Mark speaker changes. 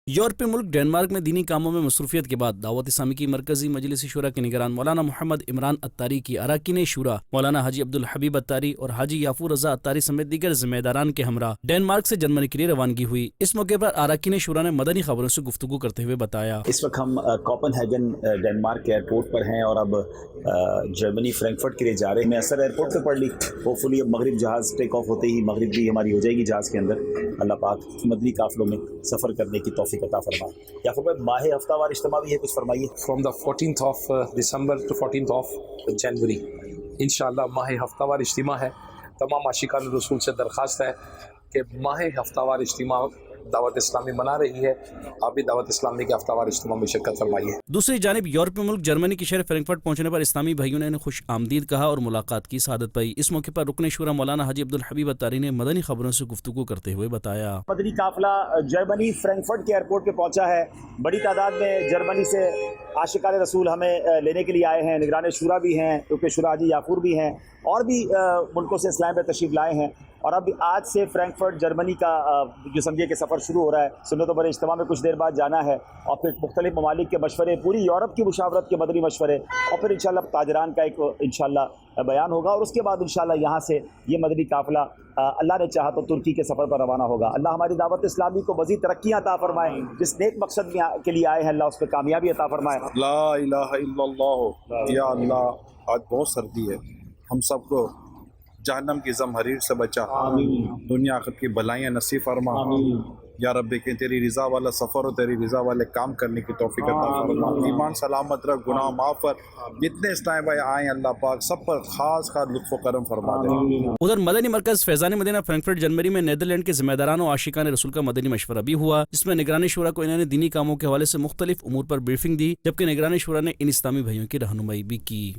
Speaker 1: یورپی ملک ڈنمارک میں دینی کاموں میں مصروفیت کے بعد دعوت اسلامی کی مرکزی مجلس شورا کے نگران مولانا محمد عمران اتاری کی اراکین شورا مولانا حاجی عبدالحبیب اتاری اور حاجی یافور رضا اتاری سمیت دیگر ذمہ داران کے ہمراہ ڈنمارک سے جرمنی کے لیے روانگی ہوئی۔ اس موقع پر اراکین شورا نے مدنی خبروں سے گفتگو کرتے ہوئے بتایا،
Speaker 2: اس وقت ہم کوپن ہیگن ڈنمارک کے ایئرپورٹ پر ہیں اور اب جرمنی فرینکفرٹ کے لیے جا رہے ہیں۔ میں اثر ایئرپورٹ پہ پڑھ لی، ہوپفلی اب مغرب جہاز ٹیک آف ہوتے ہی مغرب بھی ہماری ہو جائے گی جہاز کے اندر۔ اللہ پاک مدنی قافلوں میں سفر کرنے کی توفیق عطا فرمائے۔ یا پھر ماہ ہفتہ وار اجتماع بھی ہے، کچھ فرمائیے۔
Speaker 3: From the 14th of December to 14th of January انشاءاللہ ماہ ہفتہ وار اجتماع ہے۔ تمام عاشقان رسول سے درخواست ہے کہ ماہ ہفتہ وار اجتماع دعوت اسلامی منا رہی ہے، آپ بھی دعوت اسلامی کے ہفتہ وار اجتماع میں شرکت فرمائیے۔
Speaker 1: دوسری جانب یورپی ملک جرمنی کے شہر فرینکفرٹ پہنچنے پر اسلامی بھائیوں نے انہیں خوش آمدید کہا اور ملاقات کی سعادت پائی۔ اس موقع پر رکن شورا مولانا حاجی عبدالحبیب اتاری نے مدنی خبروں سے گفتگو کرتے ہوئے بتایا،
Speaker 2: مدنی قافلہ جرمنی فرینکفرٹ کے ایئرپورٹ پہ پہنچا ہے۔ بڑی تعداد میں جرمنی سے عاشقان رسول ہمیں لینے کے لیے آئے ہیں۔ نگران شورا بھی ہیں، رکن شورا حاجی یافور بھی ہیں، اور بھی ملکوں سے اسلام پہ تشریف لائے ہیں۔ اور اب آج سے فرینکفرٹ جرمنی کا جو سمجھے کہ سفر شروع ہو رہا ہے۔ سنت و بر اجتماع میں کچھ دیر بعد جانا ہے اور پھر مختلف ممالک کے مشورے، پوری یورپ کی مشاورت کے مدنی مشورے، اور پھر انشاءاللہ تاجران کا ایک انشاءاللہ بیان ہوگا، اور اس کے بعد انشاءاللہ یہاں سے یہ مدنی قافلہ اللہ نے چاہا تو ترکی کے سفر پر روانہ ہوگا۔ اللہ ہماری دعوت اسلامی کو مزید ترقیاں عطا فرمائے، جس نیک مقصد کے لیے آئے ہیں اللہ اس پہ کامیابی عطا فرمائے۔
Speaker 4: لا الہ الا اللہ، یا اللہ آج بہت سردی ہے، ہم سب کو جہنم کی زمہریر سے بچا، دنیا آخرت کی بلائیاں نصیب فرما۔ یا رب کہ تیری رضا والا سفر اور تیری رضا والے کام کرنے کی توفیق عطا فرما۔ ایمان سلامت رکھ، گناہ معاف کر، جتنے اسلام بھائی آئیں اللہ پاک سب پر خاص لطف و کرم فرما دے۔
Speaker 1: ادھر مدنی مرکز فیضان مدینہ فرینکفرٹ جرمنی میں نیدرلینڈ کے ذمہ داران و عاشقان رسول کا مدنی مشورہ بھی ہوا، جس میں نگران شورا کو انہوں نے دینی کاموں کے حوالے سے مختلف امور پر بریفنگ دی، جبکہ نگران شورا نے ان اسلامی بھائیوں کی رہنمائی بھی کی۔